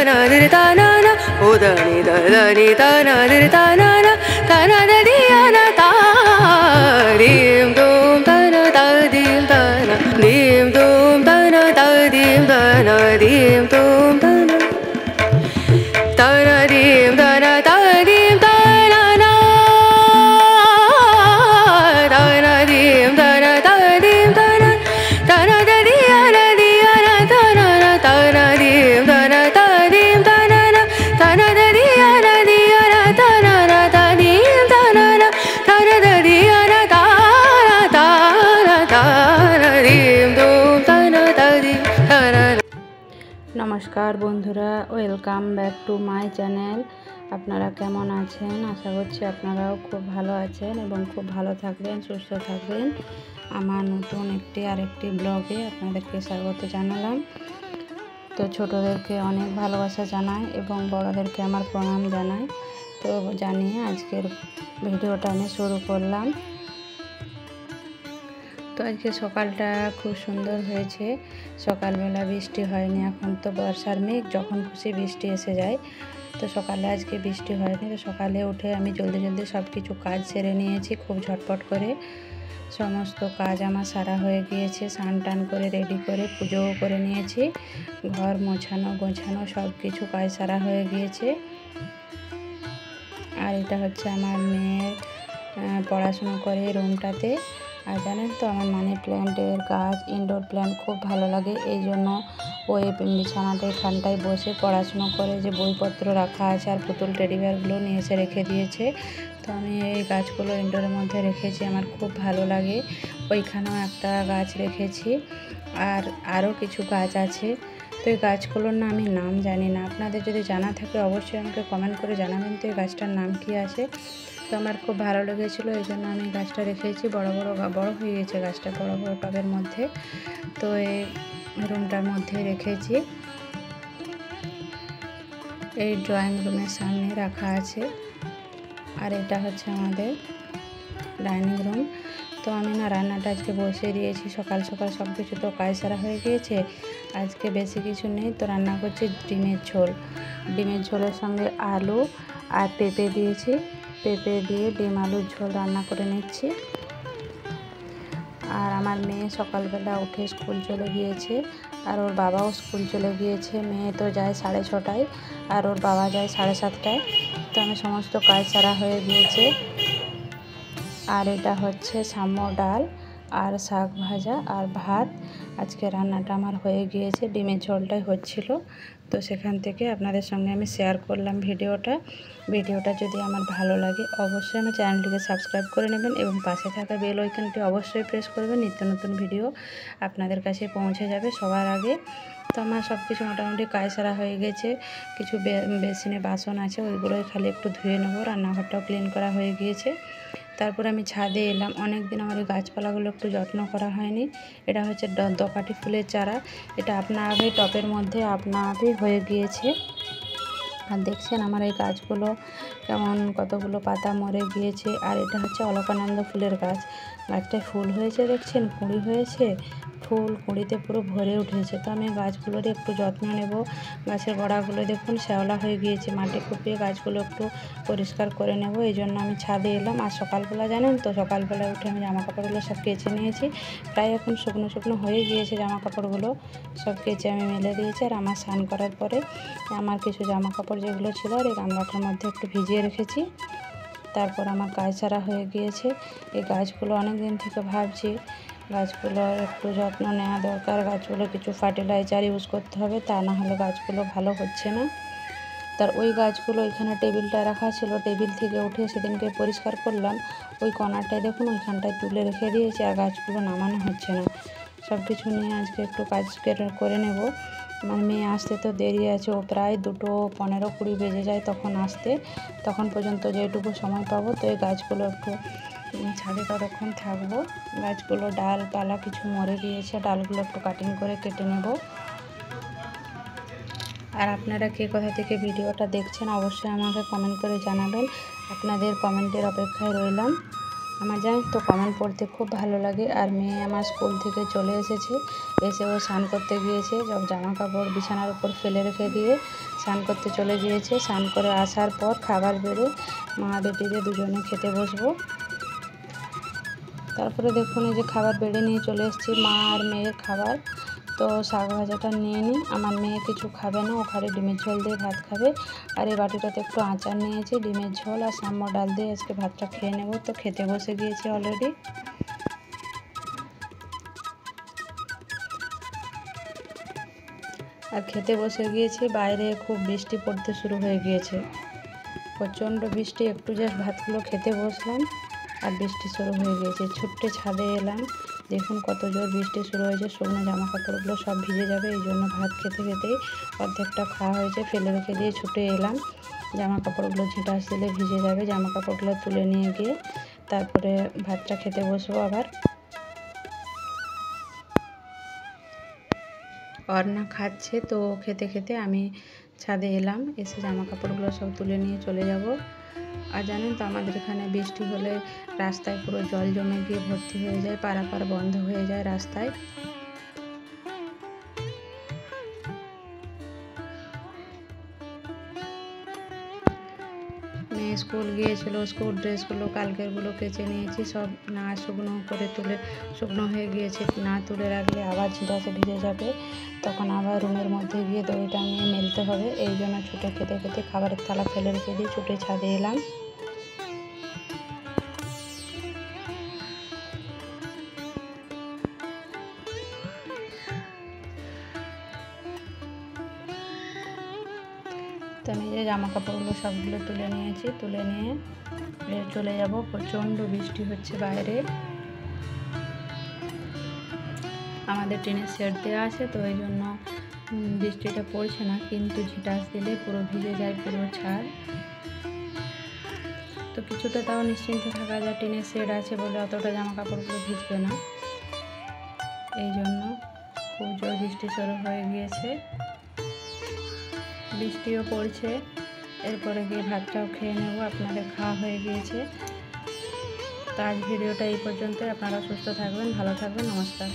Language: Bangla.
na di ta na na o da ni ta na di ta na na ta na da di na ta dim dum ta na ta dim ta na dim dum ta na ta dim ta na dim dum ta na dim ta na ta dim ta na na ta na dim ta na ta dim ta na ta na da di na ta na na ta na dim ta na ta dim ta na na ta na da di na ta na na ta dim ta na na ta na da di na ta na ta na dim dum ta na ta dim ta na। নমস্কার বন্ধুরা, welcome back to my channel. আপনারা কেমন আছেন? আশা করছি আপনারাও খুব ভালো আছেন এবং খুব ভালো থাকবেন, সুস্থ থাকবেন। আমার নতুন আরেকটি ব্লগে আপনাদেরকে স্বাগত জানালাম। তো ছোটদেরকে অনেক ভালোবাসা জানাই এবং বড়দেরকে আমার প্রণাম জানাই। তো জানিয়ে আজকের ভিডিওটা আমি শুরু করলাম। তো আজকে সকালটা খুব সুন্দর হয়েছে। সকালবেলা বৃষ্টি হয়নি, এখন তো বর্ষার মেঘ, যখন খুশি বৃষ্টি এসে যায়। তো সকালে আজকে বৃষ্টি হয়নি। তো সকালে উঠে আমি জলদি সব কিছু কাজ সেরে নিয়েছি, খুব ঝটপট করে সমস্ত কাজ আমার সারা হয়ে গিয়েছে। স্নান টান করে রেডি করে পুজোও করে নিয়েছি, ঘর মোছানো গোছানো সব কিছু কাজ সারা হয়ে গিয়েছে। আর এটা হচ্ছে আমার মেয়ের পড়াশুনো করে রুমটাতে। আর জানেন তো আমার মানি প্ল্যান্টের গাছ, ইনডোর প্ল্যান্ট খুব ভালো লাগে, এই জন্য ওই বিছানাটা এখানটায় বসে পড়াশুনো করে। যে বইপত্র রাখা আছে আর পুতুল টেডিবিয়ারগুলো নিয়ে এসে রেখে দিয়েছে। তো আমি এই গাছগুলো ইনডোরের মধ্যে রেখেছি, আমার খুব ভালো লাগে। ওইখানেও একটা গাছ রেখেছি, আর আরও কিছু গাছ আছে। তো এই গাছগুলোর না আমি নাম জানি না, আপনাদের যদি জানা থাকে অবশ্যই আমাকে কমেন্ট করে জানাবেন তো এই গাছটার নাম কি আছে। তো আমার খুব ভালো লেগেছিলো, এই জন্য আমি গাছটা রেখেছি। বড় হয়ে গেছে গাছটা, বড় টবের মধ্যে। তো এই রুমটার মধ্যে রেখেছি, এই ড্রয়িং রুমের সামনে রাখা আছে। আর এটা হচ্ছে আমাদের ডাইনিং রুম। তো আমি না রান্নাটা আজকে বসিয়ে দিয়েছি, সকাল সব কিছু তো কাজ সারা হয়ে গিয়েছে। আজকে বেশি কিছু নেই, তো রান্না করছি ডিমের ঝোল। ডিমের ঝোলের সঙ্গে আলু আর পেঁপে দিয়েছি, পেঁপে দিয়ে ডিম আলুর ঝোল রান্না করে নিচ্ছি। আর আমার মেয়ে সকালবেলা উঠে স্কুল চলে গিয়েছে, আর ওর বাবাও স্কুল চলে গিয়েছে। মেয়ে তো যায় 6:30টায় আর ওর বাবা যায় 7:30টায়। তো আমি সমস্ত কাজ সারা হয়ে গিয়েছে। আর এটা হচ্ছে সাম্য ডাল আর শাক ভাজা আর ভাত। আজকে রান্নাটা আমার হয়ে গিয়েছে, ডিমের ঝোলটাই হচ্ছিল। তো সেখান থেকে আপনাদের সঙ্গে আমি শেয়ার করলাম ভিডিওটা যদি আমার ভালো লাগে অবশ্যই আমার চ্যানেলটিকে সাবস্ক্রাইব করে নেবেন এবং পাশে থাকা বেল আইকনটি অবশ্যই প্রেস করবেন। নিত্য নতুন ভিডিও আপনাদের কাছে পৌঁছে যাবে সবার আগে। তো আমার সব কিছু মোটামুটি কাজ সারা হয়ে গেছে। কিছু বেসিনে বাসন আছে, ওইগুলোই খালি একটু ধুয়ে নেবো। রান্নাঘরটাও ক্লিন করা হয়ে গিয়েছে। তারপরে আমি ছাদে এলাম। অনেক দিন আমার এই গাছপালাগুলো একটু যত্ন করা হয়নি। এটা হচ্ছে দোপাটি ফুলের চারা, এটা আপনাভাবে টবের মধ্যে আপনাভাবেই হয়ে গিয়েছে। আর দেখছেন আমার এই গাছগুলো কেমন কতগুলো পাতা মরে গিয়েছে। আর এটা হচ্ছে অলকানন্দ ফুলের গাছ, গাছটায় ফুল হয়েছে দেখছেন, কুঁড়ি হয়েছে, ফুল কুঁড়িতে পুরো ভরে উঠেছে। তো আমি গাছগুলোর একটু যত্ন নেব। গাছের গোড়াগুলো দেখুন শ্যাওলা হয়ে গিয়েছে, মাটি কুপিয়ে গাছগুলো একটু পরিষ্কার করে নেব, এই জন্য আমি ছাদে এলাম। আর সকালবেলা জানেন তো, সকালবেলা উঠে আমি জামা কাপড়গুলো সব কেচে নিয়েছি। প্রায় এখন শুকনো হয়ে গিয়েছে জামা কাপড়গুলো, সব কেচে আমি মেলে দিয়েছি। আর আমার স্নান করার পরে আমার কিছু জামা কাপড় যেগুলো ছিল আর এই গামলাটার মধ্যে একটু ভিজিয়ে রেখেছি। তারপর আমার কাজ সারা হয়ে গিয়েছে। এই গাছগুলো অনেক দিন থেকে ভাবছি গাছগুলোর একটু যত্ন নেওয়া দরকার। গাছগুলো কিছু ফার্টিলাইজার ইউজ করতে হবে, তা না হলে গাছগুলো ভালো হচ্ছে না। তার ওই গাছগুলো এখানে টেবিলটা রাখা ছিল, টেবিল থেকে উঠে সেদিনকে পরিষ্কার করলাম। ওই কর্নারটায় দেখুন ওইখানটায় তুলে রেখে দিয়েছি, আর গাছগুলো নামানো হচ্ছে না। সব কিছু নিয়ে আজকে একটু কাজ করে নেব। আমার মেয়ে আসতে তো দেরি আছে, ও প্রায় 2:15-20 বেজে যায় তখন আসতে। তখন পর্যন্ত যেটুকু সময় পাবো তো এই গাছগুলো একটু ছাদে ততক্ষণ থাকবো। গাছগুলো ডালপালা কিছু মরে গিয়েছে, ডালগুলো একটু কাটিং করে কেটে নেব। আর আপনারা কে কোথা থেকে ভিডিওটা দেখছেন অবশ্যই আমাকে কমেন্ট করে জানাবেন। আপনাদের কমেন্টের অপেক্ষায় রইলাম। আমার জানেন তো কমেন্ট পড়তে খুব ভালো লাগে। আর মেয়ে আমার স্কুল থেকে চলে এসেছে, এসে ও স্নান করতে গিয়েছে, সব জামা কাপড় বিছানার উপর ফেলে রেখে দিয়ে স্নান করতে চলে গিয়েছে। স্নান করে আসার পর খাবার বেড়ে মা বেটিতে দুজনে খেতে বসবো। তারপরে দেখুন এই যে খাবার বেড়ে নিয়ে চলে এসেছি, মা আর মেয়ের খাবার। তো শাক ভাজাটা নিয়ে নিই। আমার মেয়ে কিছু খাবে না, ও খালি ডিমের ঝোল দিয়ে ভাত খাবে। আর এই বাটিটাতে একটু আচার নিয়েছি, ডিমের ঝোল আর সাম্য ডাল দিয়ে আজকে ভাতটা খেয়ে নেব। তো খেতে বসে গিয়েছি অলরেডি। আর খেতে বসে গিয়েছি, বাইরে খুব বৃষ্টি পড়তে শুরু হয়ে গিয়েছে, প্রচণ্ড বৃষ্টি। একটু জাস্ট ভাতগুলো খেতে বসলাম আর বৃষ্টি শুরু হয়ে গিয়েছে। ছুট্টে ছাদে এলাম, দেখুন কত জোর বৃষ্টি শুরু হয়েছে। শুকনো জামা কাপড়গুলো সব ভিজে যাবে, এই জন্য ভাত খেতে খেতেই অর্ধেকটা খাওয়া হয়েছে, ফেলে রেখে দিয়ে ছুটে এলাম। জামা কাপড়গুলো ঝেঁটাস দিলে ভিজে যাবে, জামা কাপড়গুলো তুলে নিয়ে গিয়ে তারপরে ভাতটা খেতে বসবো আবার। অর্ণা খাচ্ছে, তো খেতে খেতে আমি ছাদে এলাম, এসে জামা কাপড়গুলো সব তুলে নিয়ে চলে যাব। আর জানেন তো আমাদের এখানে বৃষ্টি হলে রাস্তায় পুরো জল জমে গিয়ে ভর্তি হয়ে যায়, পারাপার বন্ধ হয়ে যায় রাস্তায়। মেয়ে স্কুল গিয়েছিল, স্কুল ড্রেসগুলো কালকেরগুলো কেচে নিয়েছি, সব না শুকনো করে শুকনো হয়ে গিয়েছে, না তুলে রাখলে আবার ঝিঁটাসে ভিজে যাবে, তখন আবার রুমের মধ্যে গিয়ে দড়ি টাঙিয়ে মেলতে হবে। এই জন্য ছুটে খেতে খেতে খাবারের থালা ফেলে রেখে দিয়ে ছুটে ছাদে এলাম। তো আমি যে জামা কাপড়গুলো সবগুলো তুলে নিয়েছি, তুলে নিয়ে চলে যাব। প্রচণ্ড বৃষ্টি হচ্ছে বাইরে, আমাদের টিনের শেড দেওয়া আছে, তো এই জন্য বৃষ্টিটা পড়ছে না, কিন্তু ঝিটাস দিলে পুরো ভিজে যায় পুরো ছাদ। তো কিছুটা তাও নিশ্চিন্তে থাকা যায়, টিনের শেড আছে বলে অতটা জামা কাপড়গুলো ভিজবে না। এই জন্য খুব জোর বৃষ্টি শুরু হয়ে গিয়েছে, বৃষ্টিও পড়ছে। এরপরে গিয়ে ভাতটাও খেয়ে নেব, আপনাদের খাওয়া হয়ে গিয়েছে। তো আজ ভিডিওটা এই পর্যন্তই। আপনারা সুস্থ থাকবেন, ভালো থাকবেন, নমস্কার।